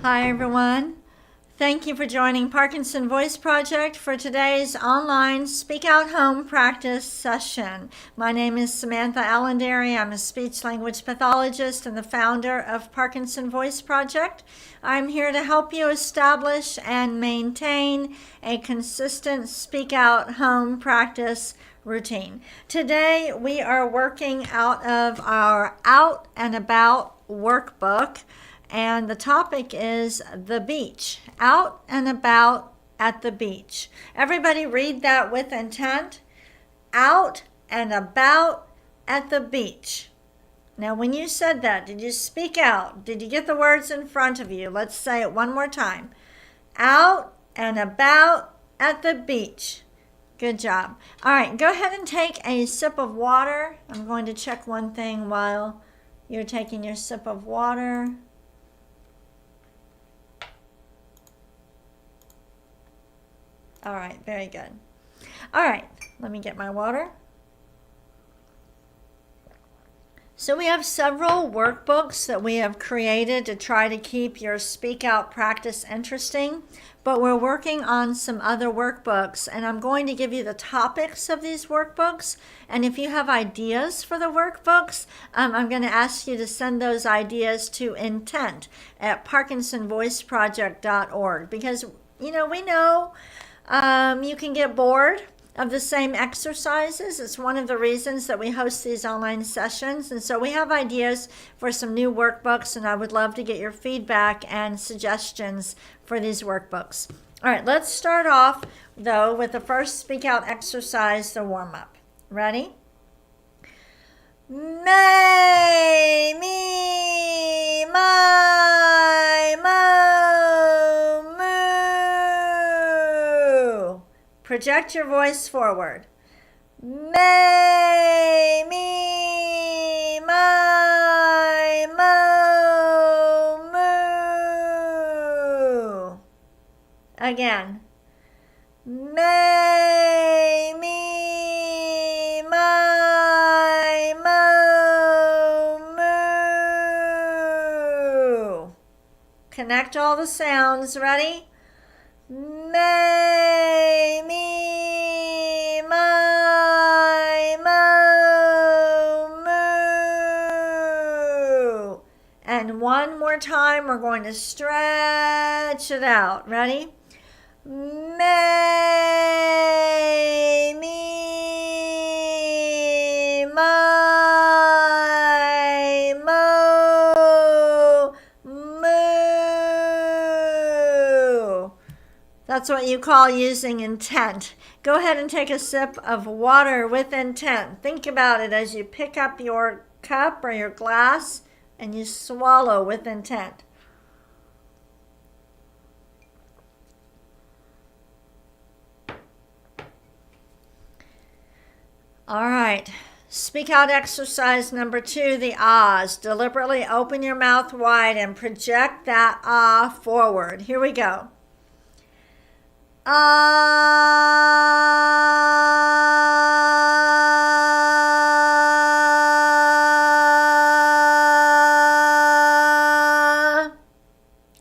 Hi everyone. Thank you for joining Parkinson Voice Project for today's online Speak Out Home practice session. My name is Samantha Allendary. I'm a speech language pathologist and the founder of Parkinson Voice Project. I'm here to help you establish and maintain a consistent Speak Out Home practice routine. Today we are working out of our Out and About workbook. And the topic is the beach. Out and about at the beach. Everybody read that with intent. Out and about at the beach. Now, when you said that, did you speak out? Did you get the words in front of you? Let's say it one more time. Out and about at the beach. Good job. All right, go ahead and take a sip of water. I'm going to check one thing while you're taking your sip of water. All right, very good. All right, let me get my water. So we have several workbooks that we have created to try to keep your speak out practice interesting, but we're working on some other workbooks, and I'm going to give you the topics of these workbooks, and if you have ideas for the workbooks, I'm going to ask you to send those ideas to intent@parkinsonvoiceproject.org, because we know you can get bored of the same exercises. It's one of the reasons that we host these online sessions. And so we have ideas for some new workbooks, and I would love to get your feedback and suggestions for these workbooks. All right, let's start off, though, with the first Speak Out exercise, the warm-up. Ready? May, me, my, mo, moo. Project your voice forward. May, me, my, mo, moo. Again. May, me, my, mo, moo. Connect all the sounds. Ready? May, me, my, mo, moo. And one more time, we're going to stretch it out. Ready? May, me, my, mo, moo. That's what you call using intent. Go ahead and take a sip of water with intent. Think about it as you pick up your cup or your glass and you swallow with intent. All right. Speak out exercise number 2, the ahs. Deliberately open your mouth wide and project that ah forward. Here we go.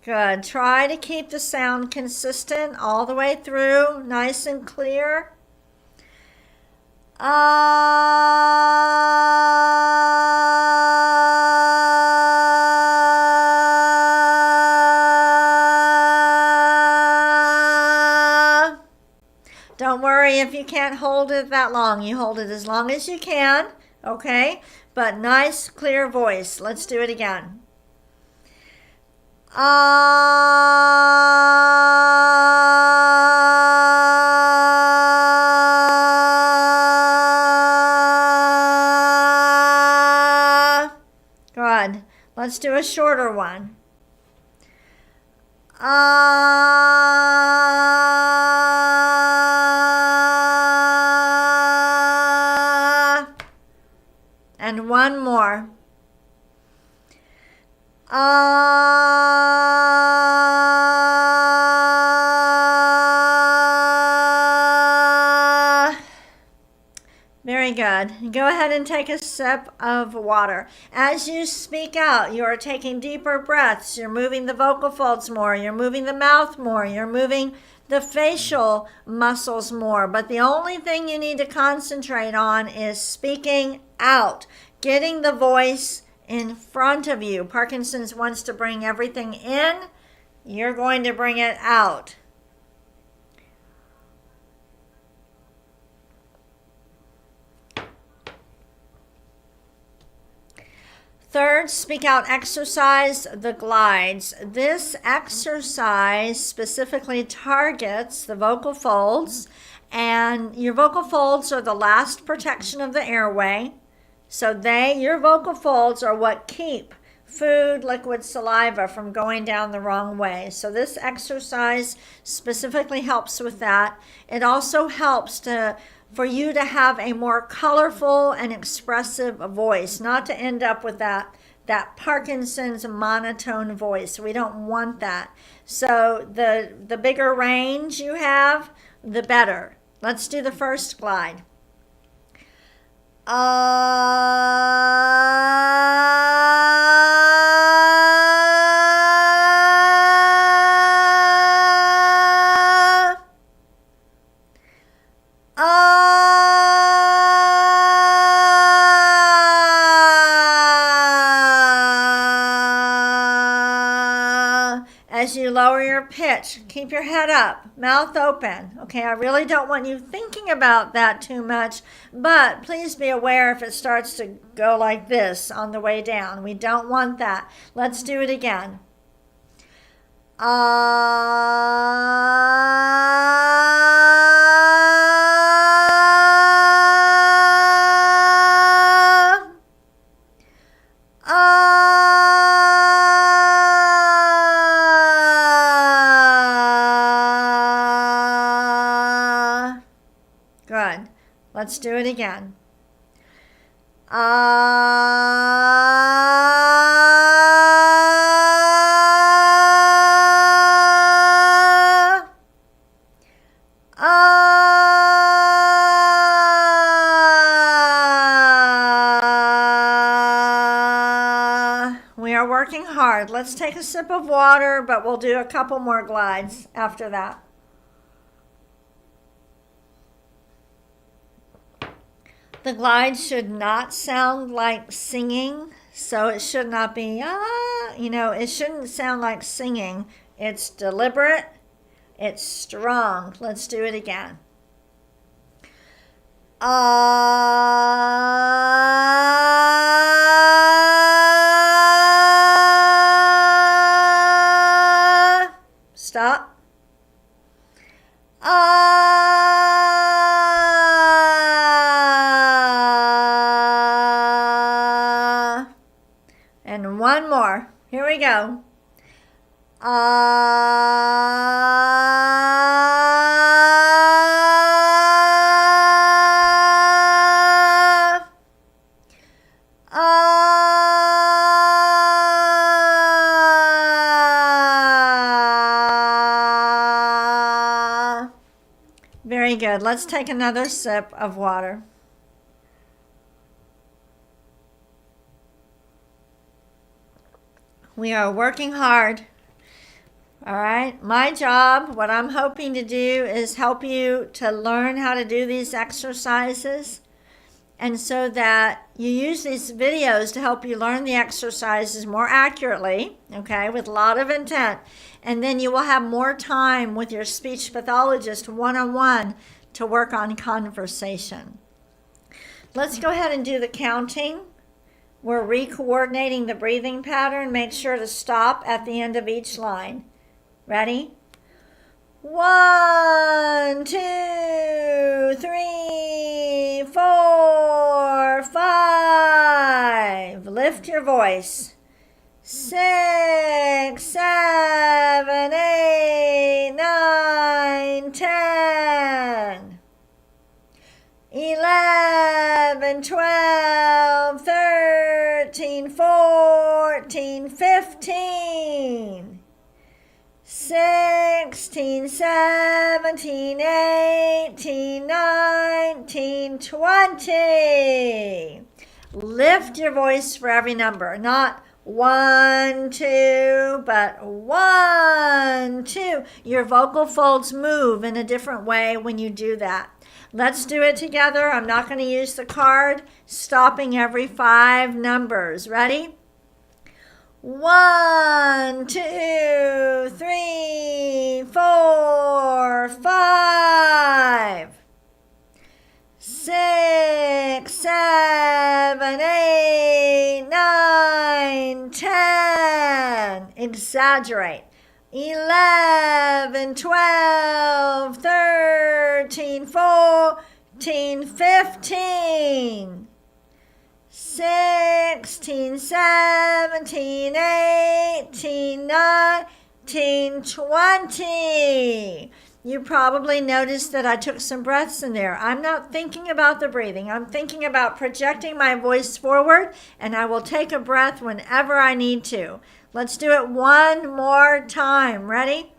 Good. Try to keep the sound consistent all the way through, nice and clear. Don't worry if you can't hold it that long. You hold it as long as you can, okay? But nice, clear voice. Let's do it again. Good. Let's do a shorter one. And one more. Very Very good. Go ahead and take a sip of water. As you speak out, you are taking deeper breaths. You're moving the vocal folds more. You're moving the mouth more. You're moving the facial muscles more. But the only thing you need to concentrate on is speaking out, getting the voice in front of you. Parkinson's wants to bring everything in. You're going to bring it out. Third, speak out exercise, the glides. This exercise specifically targets the vocal folds, and your vocal folds are the last protection of the airway. So your vocal folds are what keep food, liquid, saliva from going down the wrong way. So this exercise specifically helps with that. It also helps for you to have a more colorful and expressive voice, not to end up with that Parkinson's monotone voice. We don't want that. So the bigger range you have, the better. Let's do the first glide. As you lower your pitch, keep your head up, mouth open. Okay, I really don't want you thinking about that too much, but please be aware if it starts to go like this on the way down. We don't want that. Let's do it again. Good. Let's do it again. We are working hard. Let's take a sip of water, but we'll do a couple more glides after that. The glide should not sound like singing, so it should not be, it shouldn't sound like singing. It's deliberate, it's strong. Let's do it again. Stop. And one more. Here we go. Very good. Let's take another sip of water. We are working hard. All right. My job, what I'm hoping to do is help you to learn how to do these exercises, and so that you use these videos to help you learn the exercises more accurately, okay, with a lot of intent. And then you will have more time with your speech pathologist one-on-one to work on conversation. Let's go ahead and do the counting. We're re-coordinating the breathing pattern. Make sure to stop at the end of each line. Ready? 1, 2, 3, 4, 5. Lift your voice. 6, 7, 8, 9, 10. 11, 12, 13, 14, 15. 16, 17, 18, 19, 19, 20. Lift your voice for every number, not 1, 2, but 1, 2. Your vocal folds move in a different way when you do that. Let's do it together. I'm not going to use the card, stopping every 5 numbers. Ready? 1, 2, 3, 4, 5, 6, 7, 8, 9, 10. Exaggerate. 11, 12, 13, 14, 15. 16, 17, 18, 19, 20. You probably noticed that I took some breaths in there. I'm not thinking about the breathing. I'm thinking about projecting my voice forward, and I will take a breath whenever I need to. Let's do it one more time. Ready?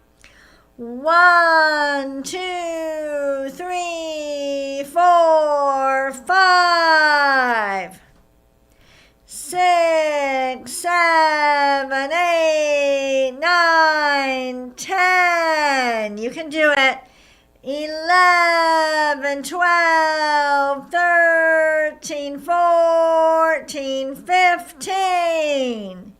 1, 2, 3, 4, 5. 6, 7, 8, 9, 10. You can do it. 11, 12, 13, 14, 15.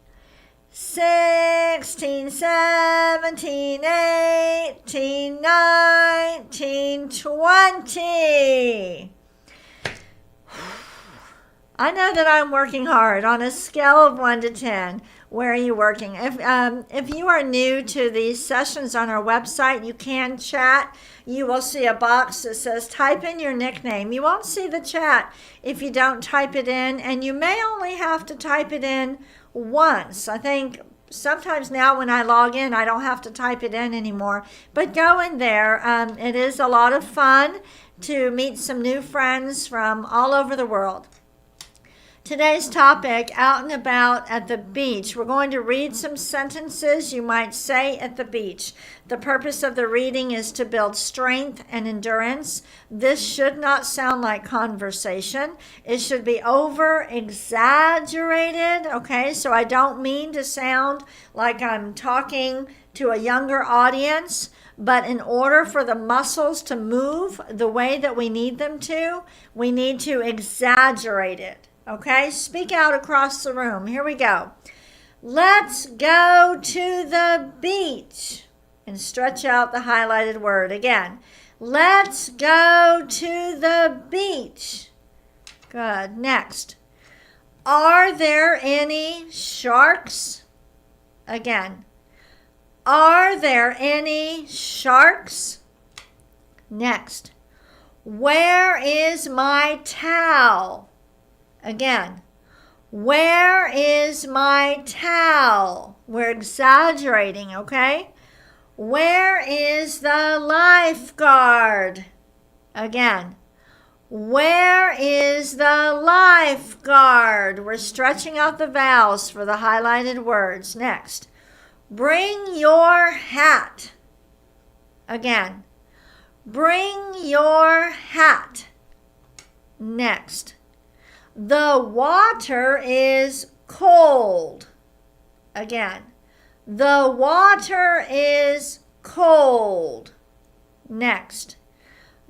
16, 17, 18, 19, 20. I know that I'm working hard. On a scale of 1 to 10, where are you working? If you are new to these sessions on our website, you can chat. You will see a box that says type in your nickname. You won't see the chat if you don't type it in, and you may only have to type it in once. I think sometimes now when I log in, I don't have to type it in anymore. But go in there. It is a lot of fun to meet some new friends from all over the world. Today's topic, out and about at the beach. We're going to read some sentences you might say at the beach. The purpose of the reading is to build strength and endurance. This should not sound like conversation. It should be over exaggerated, okay? So I don't mean to sound like I'm talking to a younger audience, but in order for the muscles to move the way that we need them to, we need to exaggerate it. Okay, speak out across the room. Here we go. Let's go to the beach. And stretch out the highlighted word again. Let's go to the beach. Good. Next. Are there any sharks? Again. Are there any sharks? Next. Where is my towel? Again, where is my towel? We're exaggerating, okay? Where is the lifeguard? Again, where is the lifeguard? We're stretching out the vowels for the highlighted words. Next, bring your hat. Again, bring your hat. Next, the water is cold. Again, the water is cold. Next,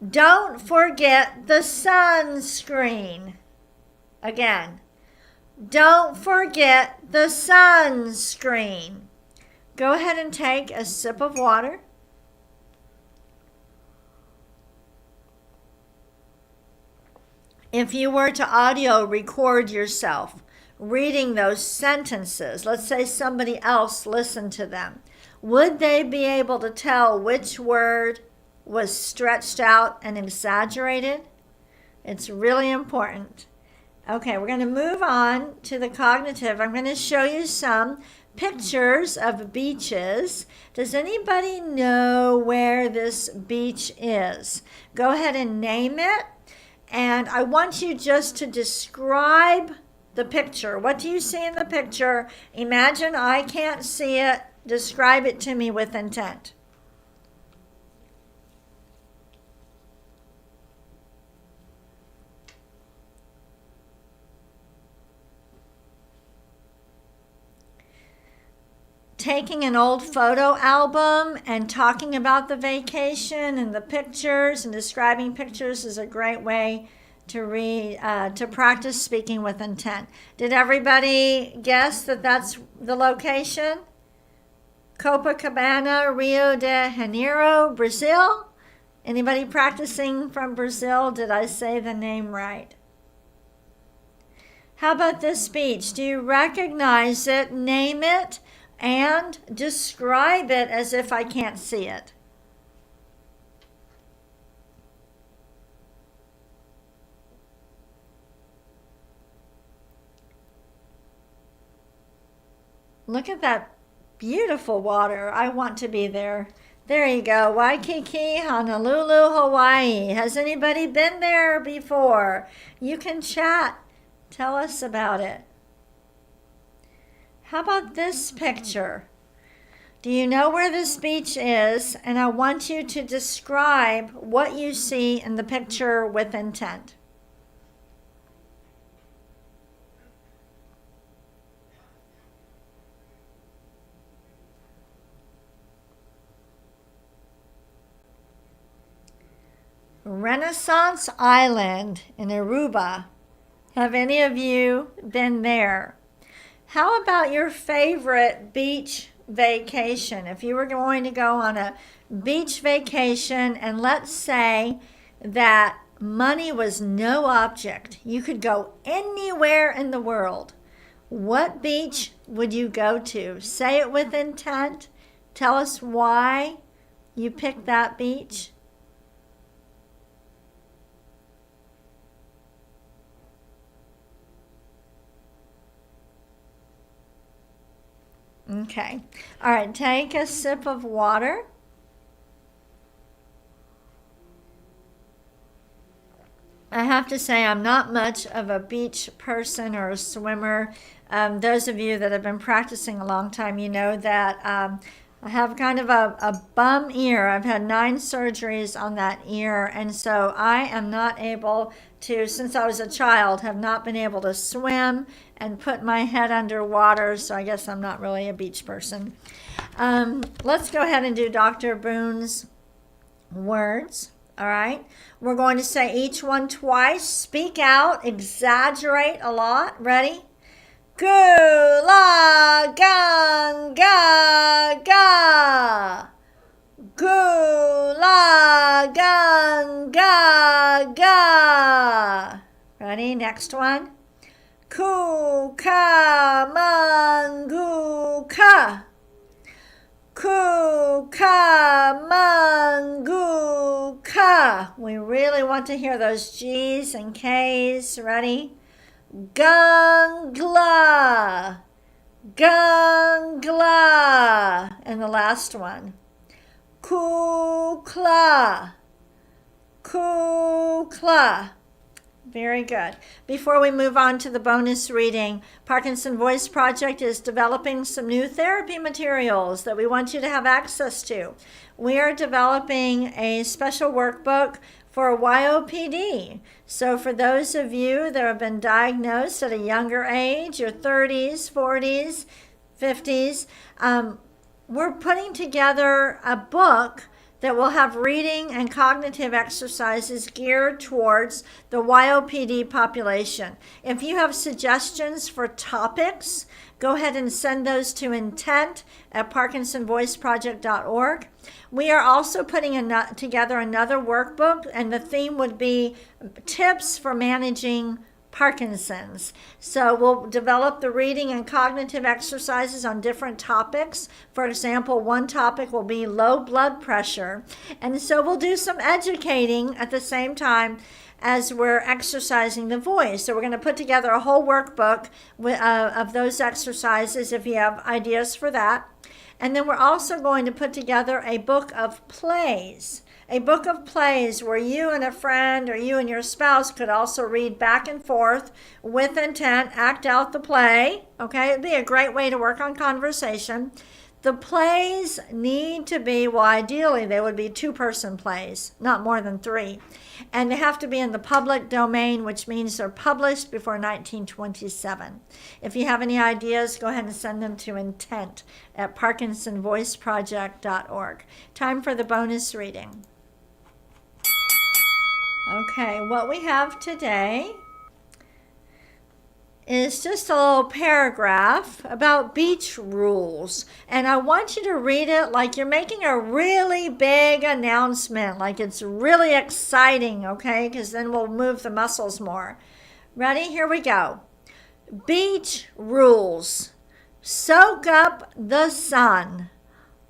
don't forget the sunscreen. Again, don't forget the sunscreen. Go ahead and take a sip of water. If you were to audio record yourself reading those sentences, let's say somebody else listened to them, would they be able to tell which word was stretched out and exaggerated? It's really important. Okay, we're going to move on to the cognitive. I'm going to show you some pictures of beaches. Does anybody know where this beach is? Go ahead and name it. And I want you just to describe the picture. What do you see in the picture? Imagine I can't see it. Describe it to me with intent. taking an old photo album and talking about the vacation and the pictures and describing pictures is a great way to practice speaking with intent. Did everybody guess that that's the location? Copacabana, Rio de Janeiro, Brazil? Anybody practicing from Brazil? Did I say the name right? How about this beach? Do you recognize it, name it, and describe it as if I can't see it? Look at that beautiful water. I want to be there. There you go. Waikiki, Honolulu, Hawaii. Has anybody been there before? You can chat. Tell us about it. How about this picture? Do you know where this beach is? And I want you to describe what you see in the picture with intent. Renaissance Island in Aruba. Have any of you been there? How about your favorite beach vacation? If you were going to go on a beach vacation and let's say that money was no object, you could go anywhere in the world. What beach would you go to? Say it with intent. Tell us why you picked that beach. Okay. All right, take a sip of water. I have to say I'm not much of a beach person or a swimmer. Those of you that have been practicing a long time, you know that I have kind of a bum ear. I've had 9 surgeries on that ear, and so I am not able to, since I was a child, have not been able to swim and put my head underwater, so I guess I'm not really a beach person. Let's go ahead and do Dr. Boone's words, all right? We're going to say each one twice. Speak out, exaggerate a lot. Ready? Gula gang ga ga. Gula gang ga ga. Ready? Next one. Kuka mangu ka. Kuka mangu ka. We really want to hear those G's and K's. Ready? Gangla. Gangla. And the last one. Kukla. Kukla. Very good. Before we move on to the bonus reading, Parkinson Voice Project is developing some new therapy materials that we want you to have access to. We are developing a special workbook for YOPD. So for those of you that have been diagnosed at a younger age, your 30s, 40s, 50s, we're putting together a book that will have reading and cognitive exercises geared towards the YOPD population. If you have suggestions for topics, go ahead and send those to intent@parkinsonvoiceproject.org. We are also putting together another workbook, and the theme would be tips for managing Parkinson's. So we'll develop the reading and cognitive exercises on different topics. For example, one topic will be low blood pressure. And so we'll do some educating at the same time as we're exercising the voice. So we're going to put together a whole workbook of those exercises if you have ideas for that. And then we're also going to put together a book of plays. A book of plays where you and a friend or you and your spouse could also read back and forth with intent, act out the play. Okay, it'd be a great way to work on conversation. The plays need to be, well, ideally they would be 2-person plays, not more than 3. And they have to be in the public domain, which means they're published before 1927. If you have any ideas, go ahead and send them to intent@parkinsonvoiceproject.org. Time for the bonus reading. Okay, what we have today is just a little paragraph about beach rules. And I want you to read it like you're making a really big announcement, like it's really exciting, okay? Because then we'll move the muscles more. Ready? Here we go. Beach rules. Soak up the sun.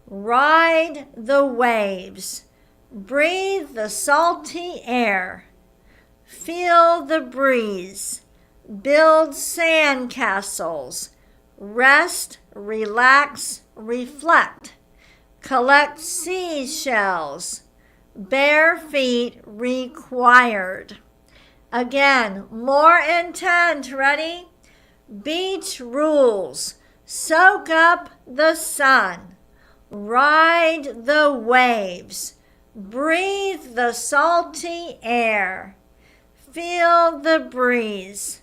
Ride the waves. Breathe the salty air. Feel the breeze. Build sand castles. Rest, relax, reflect. Collect seashells. Bare feet required. Again, more intent. Ready? Beach rules. Soak up the sun. Ride the waves. Breathe the salty air. Feel the breeze.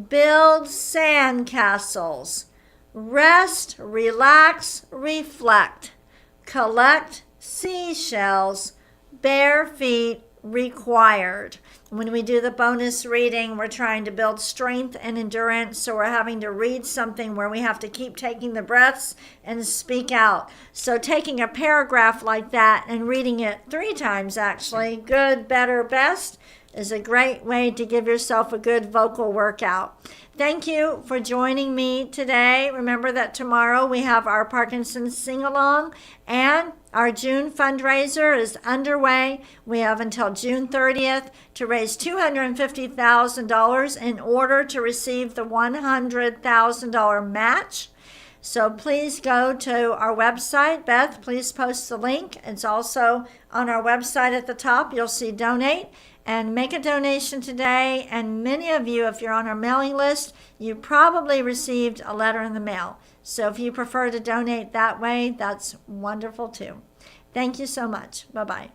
Build sand castles. Rest, relax, reflect. Collect seashells. Bare feet required. When we do the bonus reading, we're trying to build strength and endurance, so we're having to read something where we have to keep taking the breaths and speak out. So taking a paragraph like that and reading it 3 times, actually, good, better, best, is a great way to give yourself a good vocal workout. Thank you for joining me today. Remember that tomorrow we have our Parkinson's sing-along, and our June fundraiser is underway. We have until June 30th to raise $250,000 in order to receive the $100,000 match. So please go to our website. Beth, please post the link. It's also on our website at the top. You'll see donate. And make a donation today. And many of you, if you're on our mailing list, you probably received a letter in the mail. So if you prefer to donate that way, that's wonderful too. Thank you so much. Bye-bye.